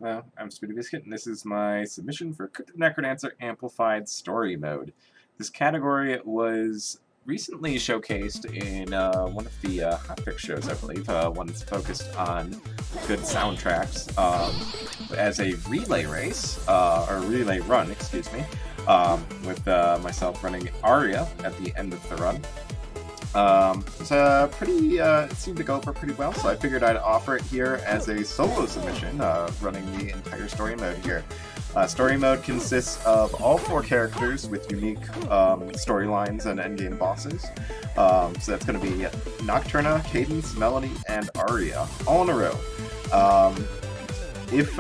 Well, I'm Speedy Biscuit, and this is my submission for Crypt NecroDancer Amplified Story Mode. This category was recently showcased in one of the hotfix shows, I believe, one that's focused on good soundtracks, as a relay race, or relay run, excuse me, with myself running Arya at the end of the run. It seemed to go over pretty well, so I figured I'd offer it here as a solo submission, running the entire story mode here. Story mode consists of all 4 characters with unique storylines and endgame bosses. So that's going to be Nocturna, Cadence, Melody, and Arya, all in a row. If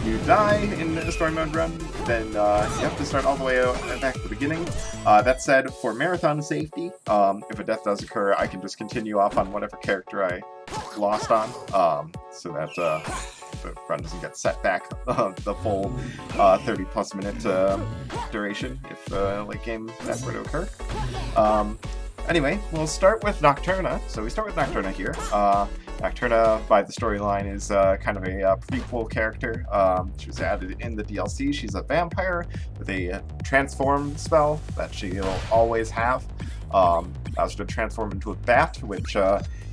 you die in a story mode run, then you have to start all the way back at the beginning. That said, for marathon safety, if a death does occur, I can just continue off on whatever character I lost on, so that the run doesn't get set back the full 30-plus minute duration if late game death were to occur. Anyway, we'll start with Nocturna. So we start with Nocturna here. Nocturna, by the storyline, is kind of a prequel character. She was added in the DLC. She's a vampire with a transform spell that she'll always have. Allows her to transform into a bat, which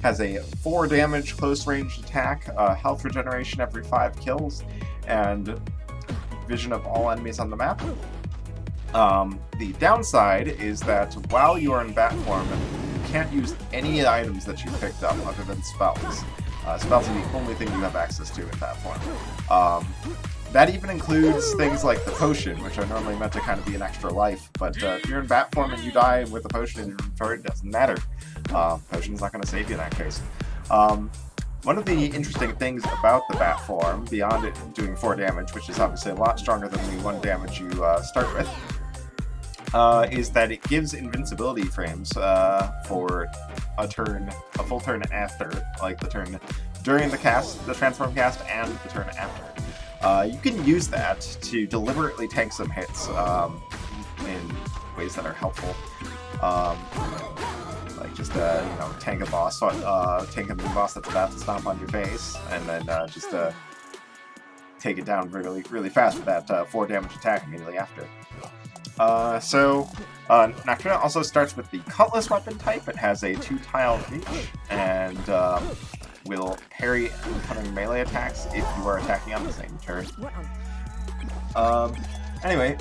has a 4 damage close-range attack, health regeneration every 5 kills, and vision of all enemies on the map. The downside is that while you are in bat form, you can't use any items that you picked up other than spells. Spells are the only thing you have access to in bat form. That even includes things like the potion, which are normally meant to kind of be an extra life, but if you're in bat form and you die with a potion in your inventory, it doesn't matter. Potion's not going to save you in that case. One of the interesting things about the bat form, beyond it doing 4 damage, which is obviously a lot stronger than the 1 damage you start with, is that it gives invincibility frames for a full turn after, like the turn during the transform cast, and the turn after. You can use that to deliberately tank some hits in ways that are helpful. Like just tank a boss, tank a new boss that's about to stomp on your face, and then just take it down really, really fast with that 4 damage attack immediately after. Nocturna also starts with the Cutlass weapon type. It has a 2-tile reach, and will parry incoming melee attacks if you are attacking on the same turn. Anyway,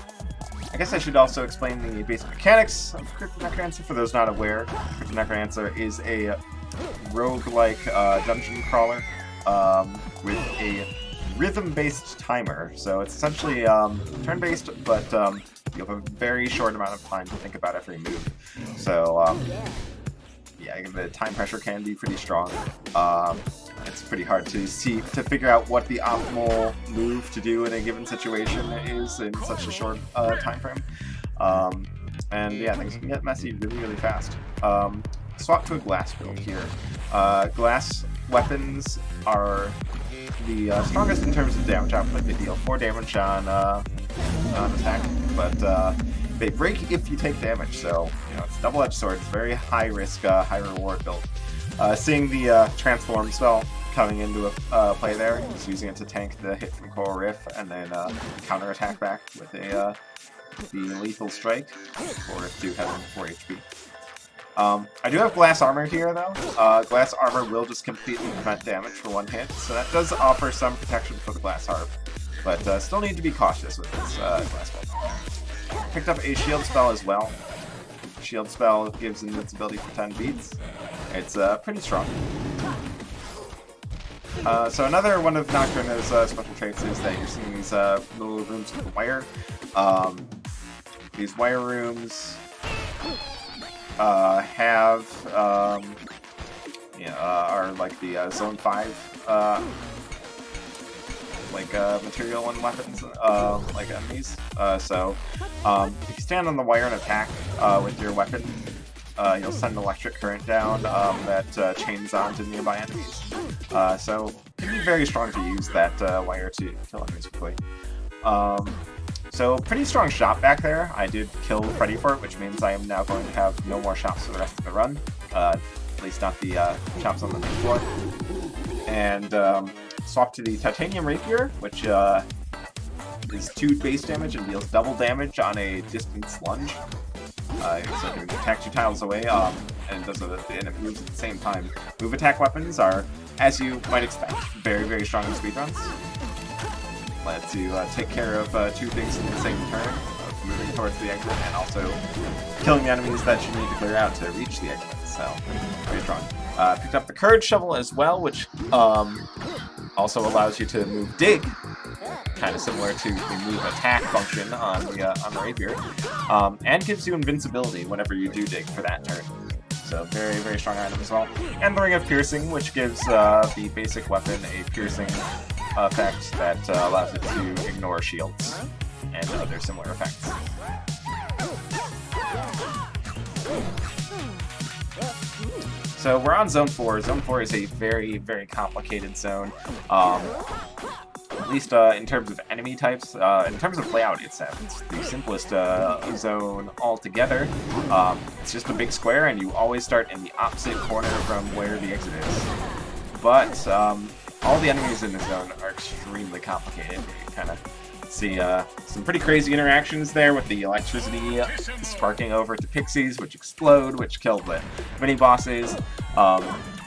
I guess I should also explain the basic mechanics of Crypt NecroDancer for those not aware. Crypt NecroDancer is a roguelike dungeon crawler with a rhythm-based timer. So it's essentially turn-based, but you have a very short amount of time to think about every move. So yeah, the time pressure can be pretty strong. It's pretty hard to figure out what the optimal move to do in a given situation is in such a short time frame. And yeah, things can get messy really, really fast. Swap to a glass build here. Glass weapons are the strongest in terms of damage output. They deal 4 damage on attack, but they break if you take damage, so it's a double-edged sword. It's a very high-risk, high-reward build. Seeing the transform spell coming into play there, just using it to tank the hit from Coral Rift, and then counter-attack back with the lethal strike, or if you have 4 HP. I do have glass armor here, though. Glass armor will just completely prevent damage for 1 hit, so that does offer some protection for the glass harp, but still need to be cautious with this glass weapon. Picked up a shield spell as well. Shield spell gives invincibility for 10 beats. It's pretty strong. So another one of Nocturna's special traits is that you're seeing these little rooms with wire. These wire rooms are like the Zone 5 material and weapons, like enemies. So if you stand on the wire and attack with your weapon, you'll send electric current down that chains onto nearby enemies. So it can be very strong to use that wire to kill enemies quickly. So pretty strong shot back there. I did kill Freddy for it, which means I am now going to have no more shops for the rest of the run. At least not the shops on the main floor. And swap to the Titanium Rapier, which is 2 base damage and deals double damage on a distance lunge. So it can attack 2 tiles away, and it moves at the same time. Move attack weapons are, as you might expect, very, very strong in speedruns. Lets you take care of 2 things in the same turn, moving towards the exit and also killing the enemies that you need to clear out to reach the exit. So, very strong. Picked up the Courage Shovel as well, which also allows you to move Dig, kind of similar to the move attack function on the Rapier, and gives you invincibility whenever you do Dig for that turn. So very, very strong item as well. And the Ring of Piercing, which gives the basic weapon a piercing effect that allows it to ignore shields and other similar effects. So we're on Zone 4. Zone 4 is a very, very complicated zone. At least in terms of enemy types. In terms of layout, it's the simplest zone altogether. It's just a big square, and you always start in the opposite corner from where the exit is. But all the enemies in the zone are extremely complicated. You kind of see some pretty crazy interactions there with the electricity sparking over to pixies, which explode, which kill the mini-bosses,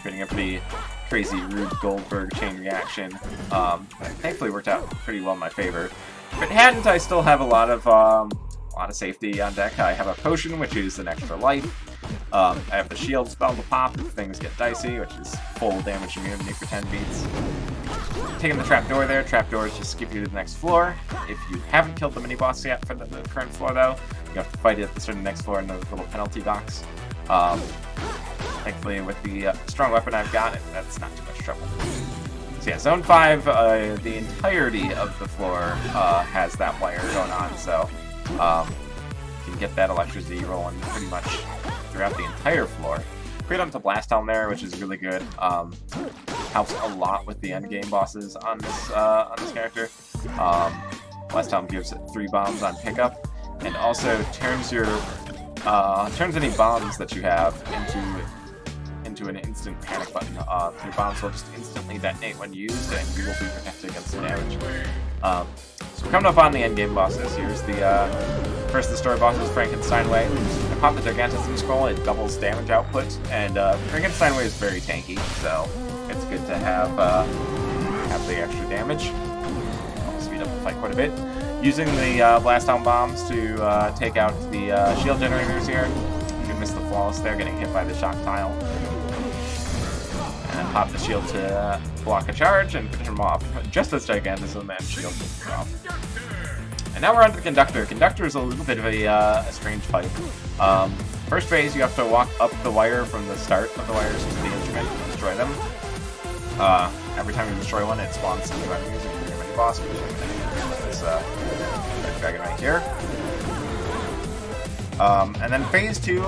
creating a pretty crazy Rube Goldberg chain reaction. Thankfully worked out pretty well in my favor. If it hadn't, I still have a lot of safety on deck. I have a potion, which is an extra life. I have the shield spell to pop if things get dicey, which is full damage immunity for 10 beats. Taking the trapdoor there. Trapdoors just skip you to the next floor. If you haven't killed the mini-boss yet for the current floor, though, you have to fight it at the start of the next floor in the little penalty box. Thankfully, with the strong weapon I've got, that's not too much trouble. So yeah, Zone 5, the entirety of the floor has that wire going on, so you can get that electricity rolling pretty much throughout the entire floor. Create onto Blast Helm there, which is really good. Helps a lot with the end game bosses on this character. Blast Helm gives 3 bombs on pickup, and also turns any bombs that you have into an instant panic button. Your bombs will just instantly detonate when used, and you will be protected against the damage. So we're coming up on the end game bosses. Here's first of the story bosses, Frankenstein Way. I pop the Gigantism Scroll, it doubles damage output, and Frankenstein Way is very tanky, so it's good to have the extra damage. I'll speed up the fight quite a bit. Using the Blast Helm bombs to take out the shield generators here. You can miss the Flawless there, getting hit by the shock tile. And then pop the shield to block a charge and finish him off, just as Gigantism and shield are off. And now we're on to the Conductor. Conductor is a little bit of a strange fight. First phase, you have to walk up the wire from the start of the wires to the instrument and destroy them. Every time you destroy one, it spawns some new enemies, including a mini-boss, which is this dragon right here. And then phase 2,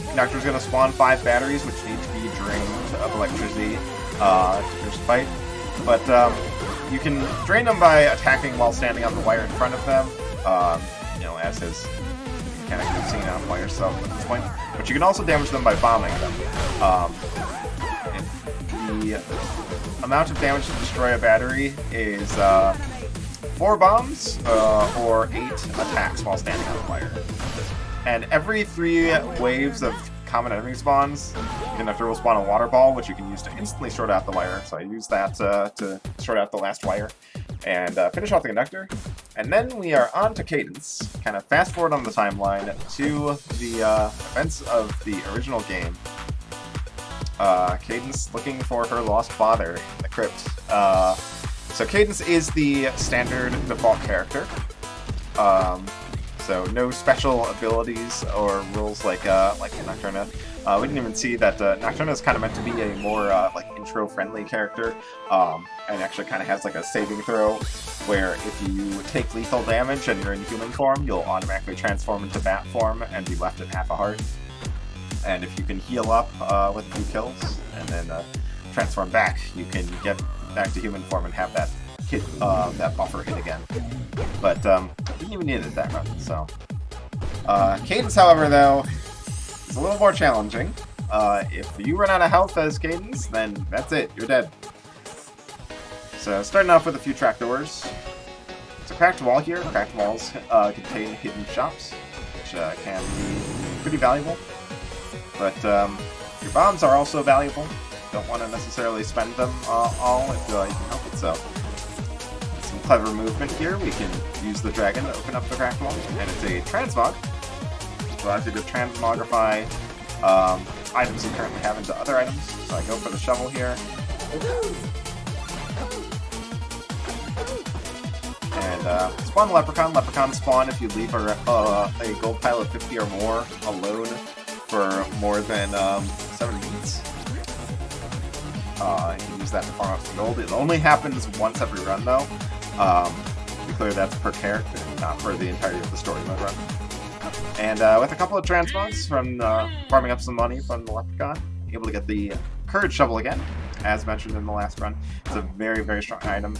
Conductor's going to spawn 5 batteries, which need to be drained of electricity to finish the fight. But you can drain them by attacking while standing on the wire in front of them, as is kind of seen on wire stuff at this point. But you can also damage them by bombing them. The amount of damage to destroy a battery is 4 bombs or 8 attacks while standing on the wire. And every 3 waves of common enemy spawns, Conductor will spawn a water ball, which you can use to instantly short out the wire. So I use that to short out the last wire and finish off the Conductor. And then we are on to Cadence. Kind of fast forward on the timeline to the events of the original game. Cadence looking for her lost father in the Crypt. So Cadence is the standard default character. So no special abilities or rules like Nocturna. We didn't even see that Nocturna is kind of meant to be a more intro-friendly character, and actually kind of has like a saving throw where if you take lethal damage and you're in human form, you'll automatically transform into bat form and be left at half a heart. And if you can heal up with a few kills and then transform back, you can get back to human form and have that buffer hit again. But didn't even need it that run. So Cadence, however, though, is a little more challenging. If you run out of health as Cadence, then that's it. You're dead. So starting off with a few trapdoors. It's a cracked wall here. Cracked walls contain hidden shops, which can be pretty valuable. But your bombs are also valuable. Don't want to necessarily spend them all if you can help it. So some clever movement here. We can use the dragon to open up the cracked wall, and it's a transmog, which allows you to transmogrify items you currently have into other items. So I go for the shovel here. And spawn Leprechaun. Leprechauns spawn if you leave a gold pile of 50 or more alone for more than 7 beats. You can use that to farm up some gold. It only happens once every run, though. To be clear, that's per character, not for the entirety of the story mode run. And with a couple of transmogs from farming up some money from the Leprechaun, able to get the Courage Shovel again, as mentioned in the last run. It's a very, very strong item.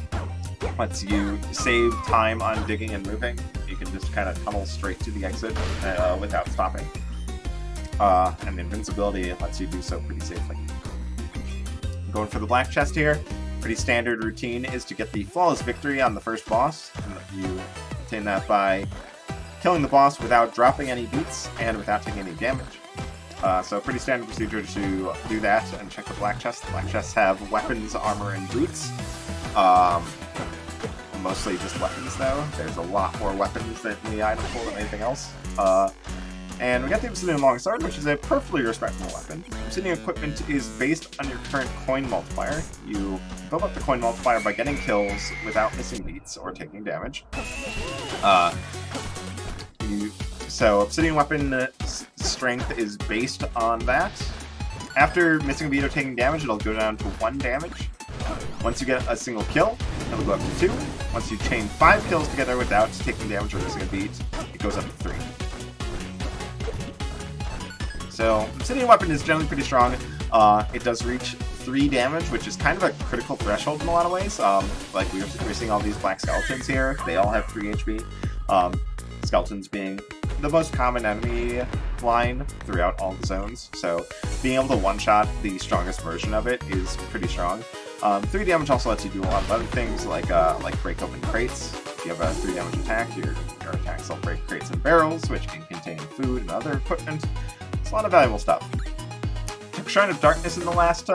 Lets you save time on digging and moving. You can just kind of tunnel straight to the exit without stopping. And invincibility lets you do so pretty safely. Going for the black chest here. Pretty standard routine is to get the flawless victory on the first boss. And you obtain that by killing the boss without dropping any beats and without taking any damage. So pretty standard procedure to do that and check the black chest. The black chests have weapons, armor, and boots. Mostly just weapons though. There's a lot more weapons in the item pool than anything else. And we got the Obsidian Longsword, which is a perfectly respectable weapon. Obsidian equipment is based on your current coin multiplier. You build up the coin multiplier by getting kills without missing beats or taking damage. So Obsidian weapon strength is based on that. After missing a beat or taking damage, it'll go down to 1 damage. Once you get a single kill, it'll go up to 2. Once you chain 5 kills together without taking damage or missing a beat, it goes up to 3. So, Obsidian weapon is generally pretty strong. It does reach 3 damage, which is kind of a critical threshold in a lot of ways. Like we're seeing all these black skeletons here. They all have 3 HP. Skeletons being the most common enemy line throughout all the zones. So, being able to one-shot the strongest version of it is pretty strong. 3 damage also lets you do a lot of other things, like break open crates. If you have a 3 damage attack, your attacks will break crates and barrels, which can contain food and other equipment. It's a lot of valuable stuff. Shrine of Darkness in the last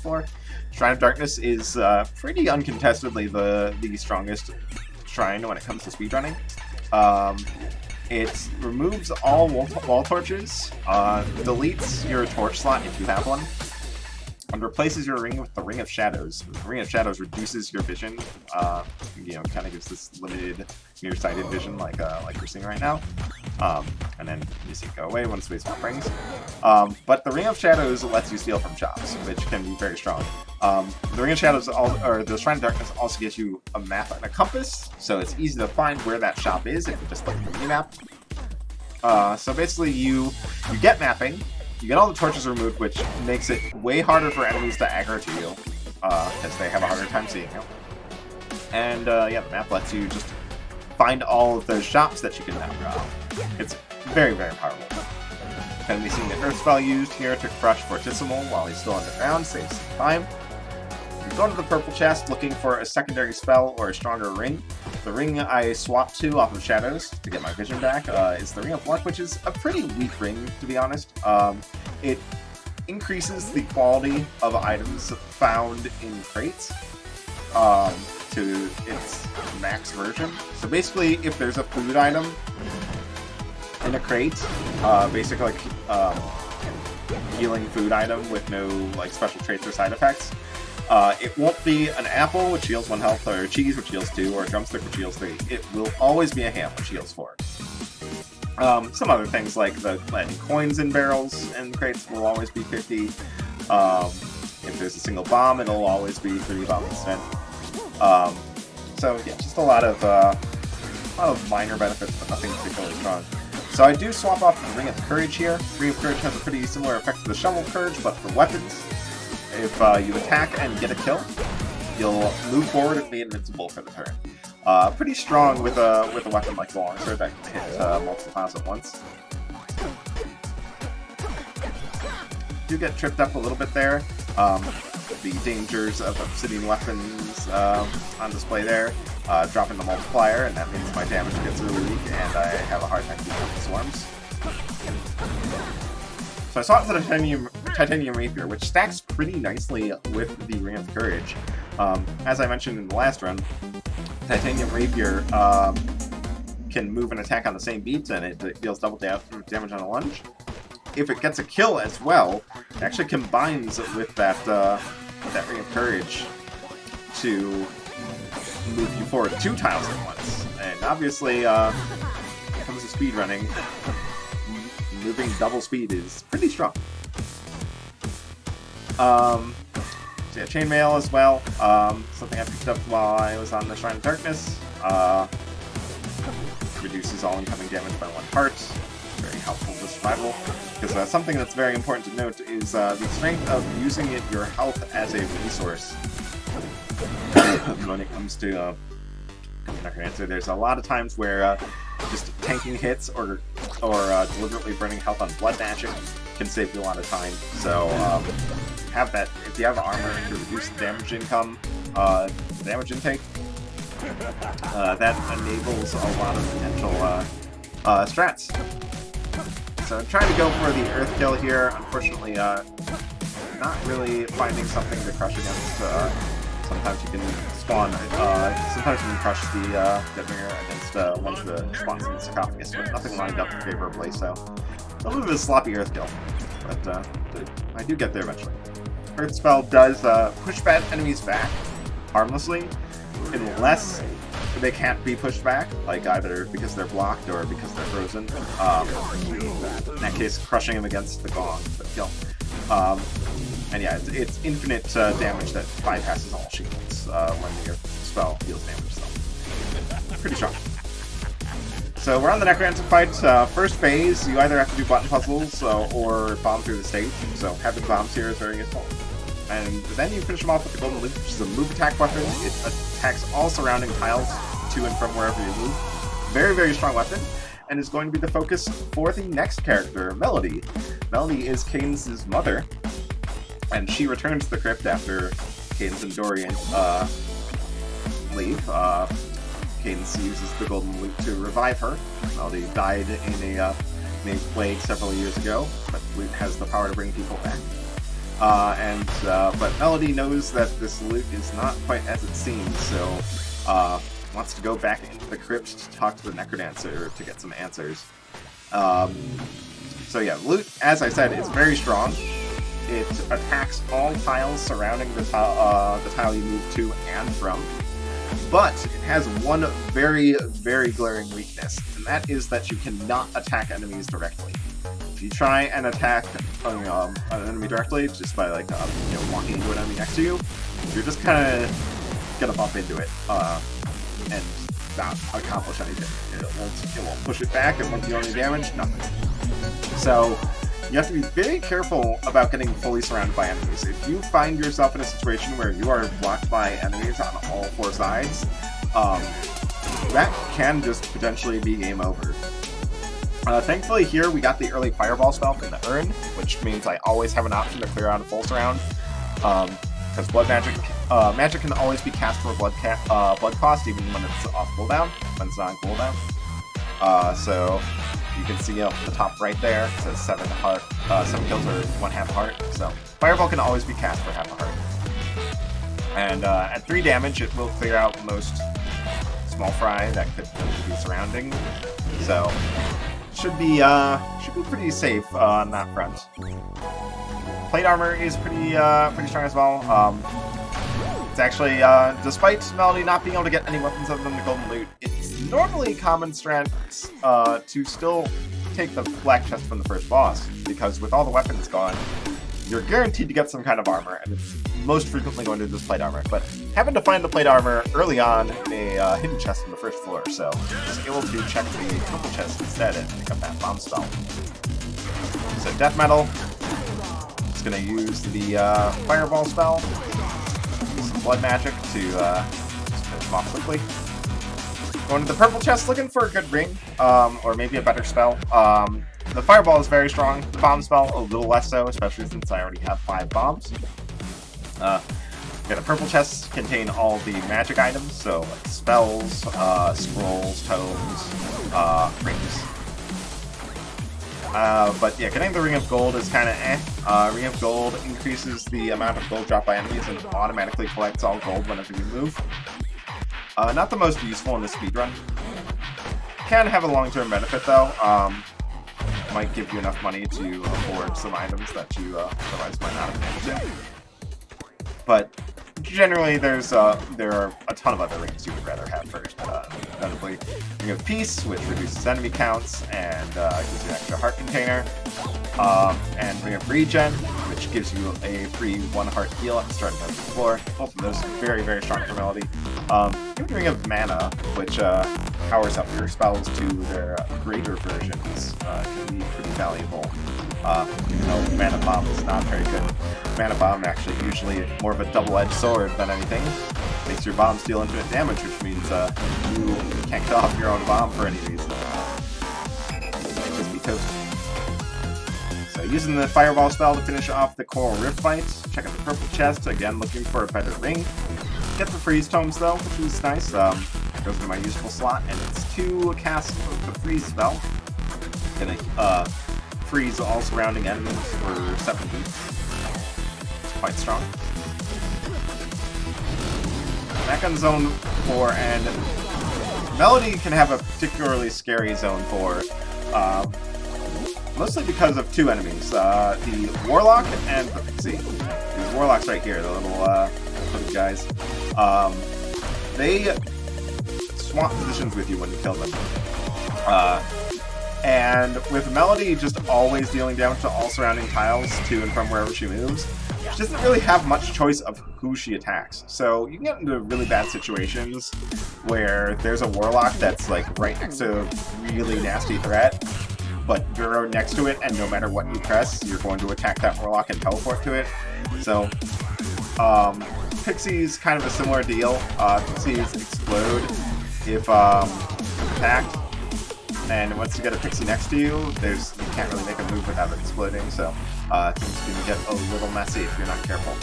floor. Shrine of Darkness is pretty uncontestedly the strongest shrine when it comes to speedrunning. It removes all wall torches, deletes your torch slot if you have one, and replaces your ring with the Ring of Shadows. The Ring of Shadows reduces your vision, kind of gives this limited nearsighted vision like we're seeing right now. And then you see it go away when space swap rings. But the Ring of Shadows lets you steal from shops, which can be very strong. The Ring of Shadows, or the Shrine of Darkness, also gives you a map and a compass, so it's easy to find where that shop is if you just look at the minimap. So basically, you get mapping. You get all the torches removed, which makes it way harder for enemies to aggro to you, because they have a harder time seeing you. And the map lets you just find all of those shops that you can now rob. It's very, very powerful. Can be seen the Earth spell used here to crush Fortissimo while he's still underground, saves some time. You go into the purple chest looking for a secondary spell or a stronger ring. The ring I swapped to off of Shadows to get my vision back is the Ring of Luck, which is a pretty weak ring, to be honest. It increases the quality of items found in crates to its max version. So basically, if there's a food item in a crate, basically like healing food item with no special traits or side effects, it won't be an apple, which heals 1 health, or cheese, which heals 2, or a drumstick, which heals 3. It will always be a ham, which heals 4. Some other things like the landing coins in barrels and crates will always be 50. If there's a single bomb, it'll always be 3 bomb instead. So yeah, just a lot of minor benefits, but nothing particularly strong. So I do swap off the Ring of Courage here. Ring of Courage has a pretty similar effect to the Shovel Courage, but for weapons. If you attack and get a kill, you'll move forward and be invincible for the turn. Pretty strong with a weapon like the Longsword that can hit multiple tiles at once. Do get tripped up a little bit there. the dangers of obsidian weapons on display there, dropping the multiplier, and that means my damage gets really weak, and I have a hard time keeping up the swarms. So I saw the Titanium Rapier, which stacks pretty nicely with the Ring of Courage. As I mentioned in the last run, Titanium Rapier can move and attack on the same beat, and it deals double damage on a lunge. If it gets a kill as well, it actually combines with that Ring of Courage to move you forward 2 tiles at once. And obviously, when it comes to speedrunning, moving double speed is pretty strong. So yeah, Chainmail as well, something I picked up while I was on the Shrine of Darkness. Reduces all incoming damage by 1 part. Very helpful to survival. Because something that's very important to note is the strength of using your health as a resource. When it comes to NecroDancer, there's a lot of times where just tanking hits or deliberately burning health on blood magic can save you a lot of time. So have that. If you have armor to reduce the damage damage intake, that enables a lot of potential strats. So I'm trying to go for the Earth kill here. Unfortunately, not really finding something to crush against. Sometimes you can spawn. Sometimes you can crush the Deadbringer against one of the spawns in the sarcophagus, but nothing lined up favorably. So a little bit of a sloppy Earth kill, but I do get there eventually. Earth spell does push bad enemies back harmlessly, unless they can't be pushed back, like either because they're blocked or because they're frozen. In that case, crushing them against the gong for the kill. And yeah, it's infinite damage that bypasses all shields when your spell deals damage, so pretty strong. So we're on the NecroDancer fight. First phase, you either have to do button puzzles or bomb through the stage, so having bombs here is very useful. And then you finish them off with the Golden Loop, which is a move attack weapon. It attacks all surrounding tiles to and from wherever you move. Very, very strong weapon, and is going to be the focus for the next character, Melody. Melody is Cadence's mother, and she returns to the Crypt after Cadence and Dorian leave. Cadence uses the Golden Loop to revive her. Melody died in a plague several years ago, but Loot has the power to bring people back. But Melody knows that this loot is not quite as it seems, so wants to go back into the Crypt to talk to the NecroDancer to get some answers. So yeah, loot, as I said, is very strong. It attacks all tiles surrounding the tile you move to and from. But it has one very, very glaring weakness, and that is that you cannot attack enemies directly. If you try and attack an enemy directly, just by walking into an enemy next to you, you're just kind of gonna bump into it and not accomplish anything. It won't push it back. It won't deal any damage. Nothing. So you have to be very careful about getting fully surrounded by enemies. If you find yourself in a situation where you are blocked by enemies on all 4 sides, that can just potentially be game over. Thankfully here we got the early Fireball spell from the Urn, which means I always have an option to clear out a full surround. Because blood magic can always be cast for blood cost, even when it's off cooldown, when it's not on cooldown. So you can see up the top right there, it says 7 kills or 1/2 heart. So Fireball can always be cast for 1/2 heart. And at 3 damage, it will clear out most small fry that could be surrounding. So should be pretty safe on that front. Plate armor is pretty strong as well. It's actually, despite Melody not being able to get any weapons other than the Golden Loot, it's normally common strats to still take the black chest from the first boss, because with all the weapons gone, you're guaranteed to get some kind of armor, and it's most frequently going to this plate armor. But having to find the plate armor early on in a hidden chest on the first floor, so I was able to check the purple chest instead and pick up that bomb spell. So Death Metal is going to use the Fireball spell, some blood magic to just finish them off quickly. Going to the purple chest looking for a good ring, or maybe a better spell. The Fireball is very strong, the bomb spell a little less so, especially since I already have 5 bombs. The purple chests contain all the magic items, so like spells, scrolls, tomes, rings. But yeah, getting the Ring of Gold is kind of eh. Ring of Gold increases the amount of gold dropped by enemies and automatically collects all gold whenever you move. Not the most useful in the speedrun. Can have a long-term benefit though. Might give you enough money to afford some items that you otherwise might not have been able to. But generally, there are a ton of other rings you would rather have first. Notably, Ring of Peace, which reduces enemy counts and gives you an extra heart container. And Ring of Regen, which gives you a free 1 heart heal at the start of the floor. Both of those very, very strong for Melody. Ring of Mana, which powers up your spells to their greater versions, can be pretty valuable. Even though Mana Bomb is not very good. Mana Bomb actually usually more of a double-edged sword than anything. Makes your bombs deal infinite damage, which means you can't cut off your own bomb for any reason. Just be toasted. So using the Fireball spell to finish off the Coral Rift fight, check out the purple chest, again looking for a better ring. Get the Freeze Tomes though, which is nice. Goes into my useful slot, and it's 2 casts of the Freeze spell. Gonna freeze all surrounding enemies for 7 weeks. It's quite strong. Back on Zone 4, and Melody can have a particularly scary Zone 4. Mostly because of 2 enemies. The Warlock and the Pixie. These Warlocks right here, the little guys. They swap positions with you when you kill them. And with Melody just always dealing damage to all surrounding tiles to and from wherever she moves, she doesn't really have much choice of who she attacks. So you can get into really bad situations where there's a Warlock that's like right next to a really nasty threat, but you're next to it, and no matter what you press, you're going to attack that Warlock and teleport to it. So, Pixie's kind of a similar deal. Pixies explode if attacked. And once you get a Pixie next to you, you can't really make a move without it exploding, so things can get a little messy if you're not careful.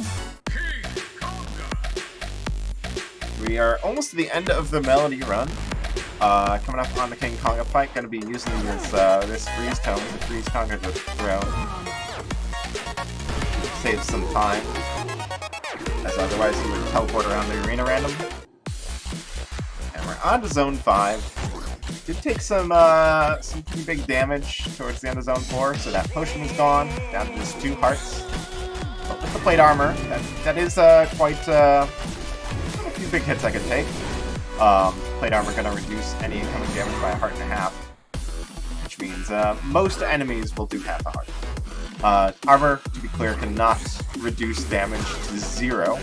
We are almost to the end of the Melody run. Coming up on the King Konga fight, going to be using this Freeze Tome, the Freeze Konga to throw. Save some time, as otherwise you would teleport around the arena random. And we're on to Zone 5. Did take some pretty big damage towards the end of Zone 4, so that potion is gone, down to just 2 hearts. But with the plate armor, that is quite a few big hits I can take. Plate armor going to reduce any incoming damage by 1.5 hearts, which means most enemies will do half a heart. Armor, to be clear, cannot reduce damage to 0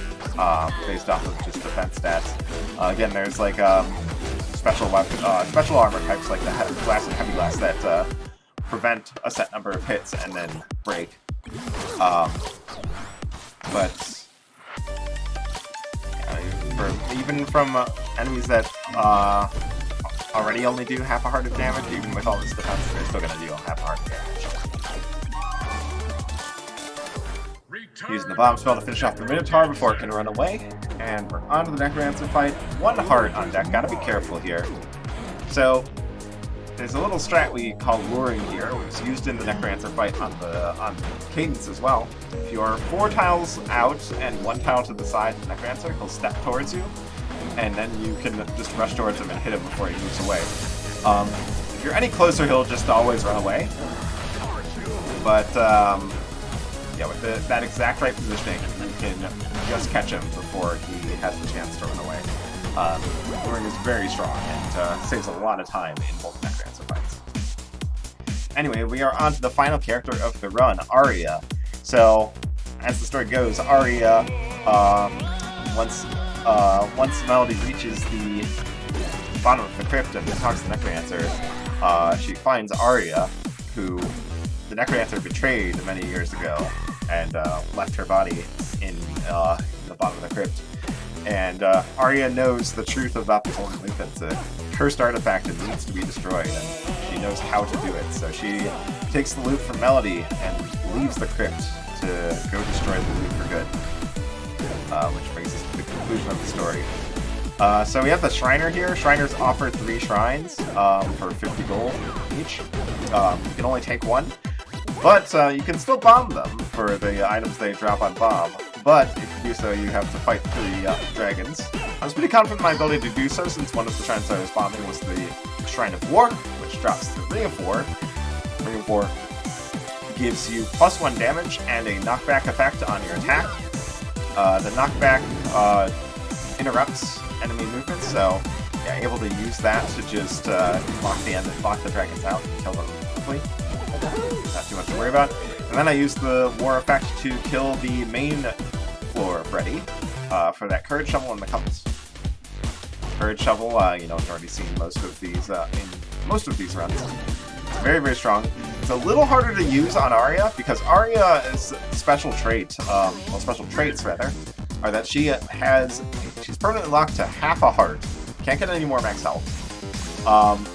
based off of just defense stats. Again, there's like special armor types like the glass and heavy glass that prevent a set number of hits and then break. But even from enemies that already only do half a heart of damage, even with all this defense, they're still going to deal half a heart of damage. Using the bomb spell to finish off the Minotaur before it can run away. And we're on to the NecroDancer fight. 1 heart on deck, gotta be careful here. So, there's a little strat we call luring here, which is used in the NecroDancer fight on Cadence as well. If you're 4 tiles out and 1 tile to the side of the NecroDancer, he'll step towards you, and then you can just rush towards him and hit him before he moves away. If you're any closer, he'll just always run away. But, yeah, with that exact right positioning, you can just catch him before he has the chance to run away. Luring is very strong and saves a lot of time in both NecroDancer fights. Anyway, we are on to the final character of the run, Arya. So, as the story goes, Arya, once Melody reaches the bottom of the crypt and talks to the NecroDancer, she finds Arya, who the NecroDancer betrayed many years ago and left her body in the bottom of the crypt. And Arya knows the truth about the Golden Loop. It's a cursed artifact that needs to be destroyed, and she knows how to do it. So she takes the loop from Melody and leaves the crypt to go destroy the loop for good. which brings us to the conclusion of the story. So we have the Shriner here. Shriners offer 3 shrines for 50 gold each. You can only take 1, but you can still bomb them for the items they drop on bomb. But if you do so, you have to fight 3 dragons. I was pretty confident in my ability to do so, since one of the shrines I was bombing was the Shrine of War, which drops the Ring of War. Ring of War gives you +1 damage and a knockback effect on your attack. The knockback interrupts enemy movement, so yeah, able to use that to just block the dragons out and kill them quickly. Not too much to worry about. And then I use the war effect to kill the main floor Freddy for that Courage Shovel and the compass. Courage Shovel, you know, I've already seen most of these in most of these runs. It's very, very strong. It's a little harder to use on Arya because Arya's special trait, well, special traits rather, are that she's permanently locked to half a heart. Can't get any more max health.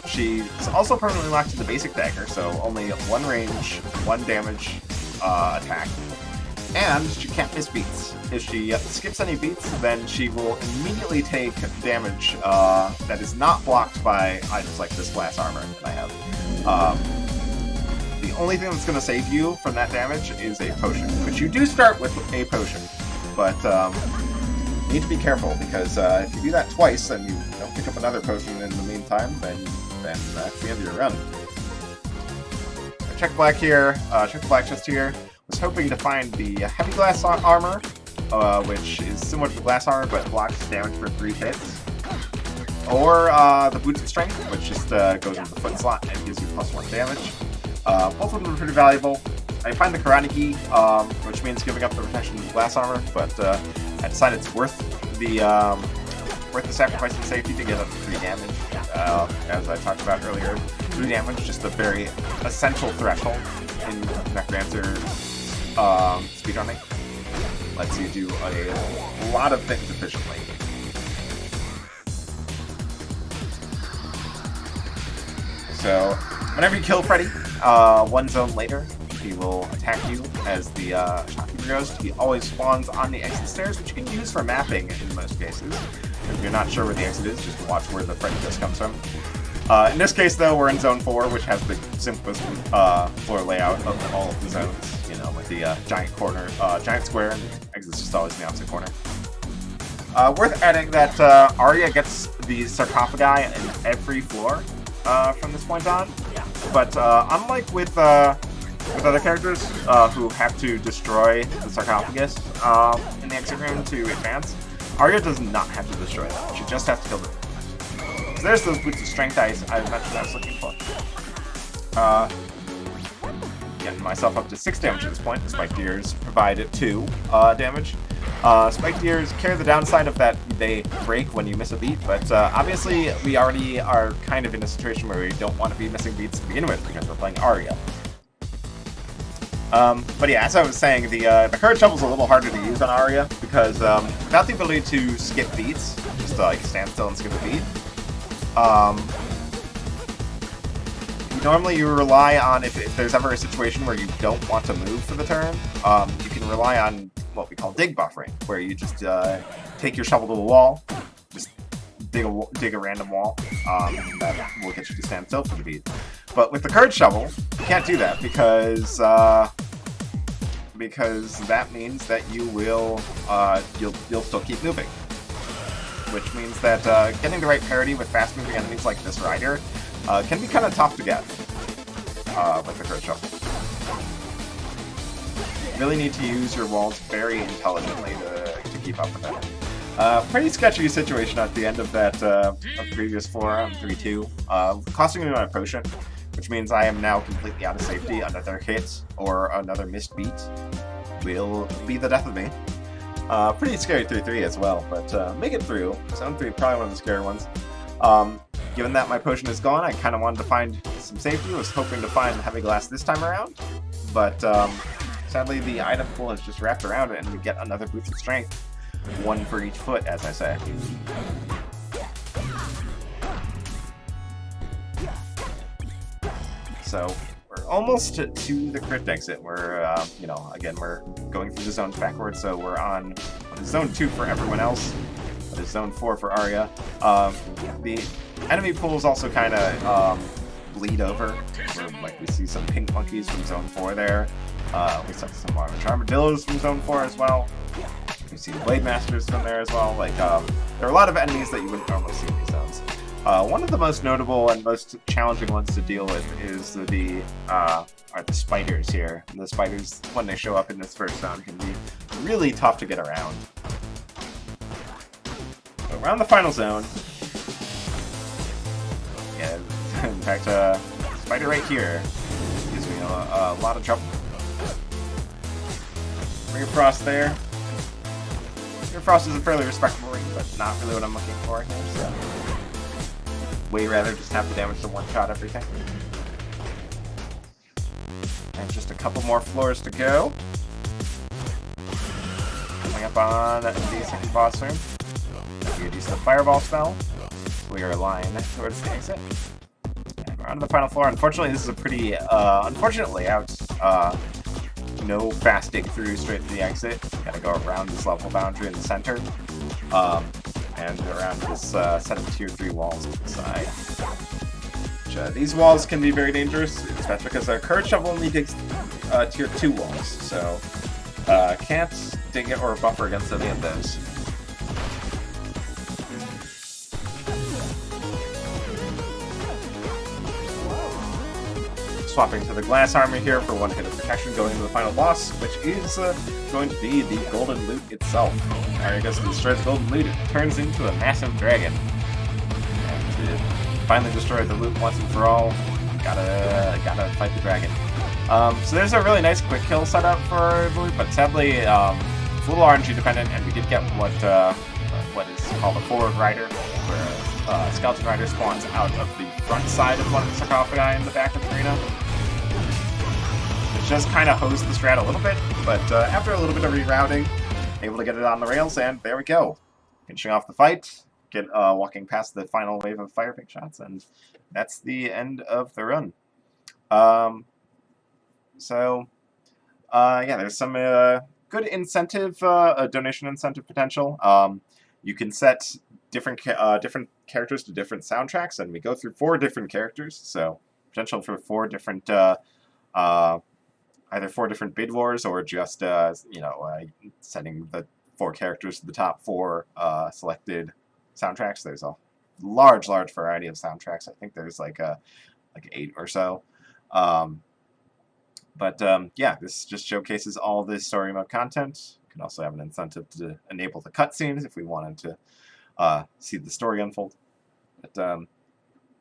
She's also permanently locked to the basic dagger, so only 1 range, 1 damage attack. And she can't miss beats. If she skips any beats, then she will immediately take damage that is not blocked by items like this glass armor that I have. The only thing that's going to save you from that damage is a potion, which you do start with a potion, but you need to be careful, because if you do that twice and you don't pick up another potion in the meantime, then that's the end of your run. Check black here, check the black chest here. Was hoping to find the heavy glass armor, which is similar to the glass armor but blocks damage for 3 hits. Or the boots of strength, which just goes into the foot slot and gives you +1 damage. Both of them are pretty valuable. I find the karate gi, which means giving up the protection of the glass armor, but I decided it's worth the sacrifice and safety to get up to 3 damage. As I talked about earlier, 3 damage, just a very essential threshold in NecroDancer speedrunning. Lets you do a lot of things efficiently. So, whenever you kill Freddy, 1 zone later, he will attack you as the shopkeeper goes. He always spawns on the exit stairs, which you can use for mapping in most cases. If you're not sure where the exit is, just watch where the Freddy ghost comes from. In this case, though, we're in Zone 4, which has the simplest floor layout of all of the zones. You know, with the giant corner, giant square, and exit's just always in the opposite corner. Worth adding that Arya gets the sarcophagi in every floor from this point on. But unlike with other characters who have to destroy the sarcophagus in the exit room to advance, Arya does not have to destroy them. She just has to kill them. So there's those boots of strength I mentioned I was looking for. Getting myself up to 6 damage at this point. The spiked ears provide 2 damage. Spiked ears carry the downside of that they break when you miss a beat, but obviously we already are kind of in a situation where we don't want to be missing beats to begin with because we're playing Arya. But yeah, as I was saying, the Courage Shovel's a little harder to use on Arya because without the ability to skip beats, just like stand still and skip a beat, normally you rely on, if there's ever a situation where you don't want to move for the turn, you can rely on what we call dig buffering, where you just take your shovel to the wall, just dig a random wall, that will get you to stand still for the beat. But with the Courage Shovel, you can't do that because that means that you will you'll still keep moving, which means that getting the right parity with fast-moving enemies like this Rider can be kind of tough to get with the Courage Shovel. You really need to use your walls very intelligently to keep up with that. Pretty sketchy situation at the end of that of the previous floor on 3-2, costing me my potion, which means I am now completely out of safety. Another hit or another missed beat will be the death of me. Pretty scary 3-3 as well, but make it through. Zone 3, probably one of the scary ones. Given that my potion is gone, I kind of wanted to find some safety. I was hoping to find heavy glass this time around, but sadly the item pool has just wrapped around it and we get another boost of strength. 1 for each foot, as I say. So we're almost to the Crypt exit. We're, you know, again, we're going through the zones backwards, so we're on, what Zone 2 for everyone else. That is Zone 4 for Arya. The enemy pools also kind of bleed over. Like we see some pink monkeys from Zone 4 there. We saw some large armadillos from Zone 4 as well. We see Blade Masters from there as well. Like, there are a lot of enemies that you wouldn't normally see in these zones. One of the most notable and most challenging ones to deal with is are the spiders here. And the spiders, when they show up in this first zone, can be really tough to get around. So around the final zone, yeah, in fact, spider right here gives me a lot of trouble. Ring of Frost there. Ring of Frost is a fairly respectable ring, but not really what I'm looking for here, so way rather just have the damage to one-shot everything. And just a couple more floors to go. Coming up on the second boss room. We use the Fireball spell. We are aligned towards the exit. And we're on to the final floor. Unfortunately, this is a pretty unfortunate layout. No fast dig through straight to the exit. Gotta go around this level boundary in the center. And around this set of tier 3 walls to the side. Which, these walls can be very dangerous, especially because our Courage Shovel only digs tier 2 walls, so can't dig it or buffer against any of those. Swapping to the glass armor here for one hit of protection going into the final boss, which is going to be the golden loot itself. Arya goes to destroy the golden loot, it turns into a massive dragon. And to finally destroy the loot once and for all, gotta fight the dragon. So there's a really nice quick kill setup for the loot, but sadly it's a little RNG dependent, and we did get what is called a forward rider, where a skeleton rider spawns out of the front side of one of the sarcophagi in the back of the arena. Which does kind of hose the strat a little bit, but after a little bit of rerouting, able to get it on the rails, and there we go. Finishing off the fight, walking past the final wave of fire pick shots, and that's the end of the run. Yeah, there's some good incentive, donation incentive potential. You can set different characters to different soundtracks, and we go through 4 different characters, so potential for 4 different either 4 different bid wars or just setting the 4 characters to the top 4 selected soundtracks. There's a large variety of soundtracks. I think there's like 8 or so. Yeah, this just showcases all this story mode content. You can also have an incentive to enable the cutscenes if we wanted to see the story unfold. But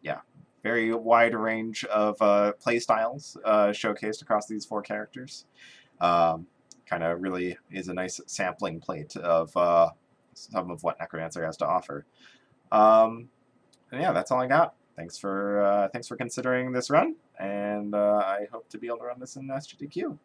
yeah, very wide range of play styles showcased across these 4 characters. Kind of really is a nice sampling plate of some of what NecroDancer has to offer. And yeah, that's all I got. Thanks for considering this run, and I hope to be able to run this in SGDQ.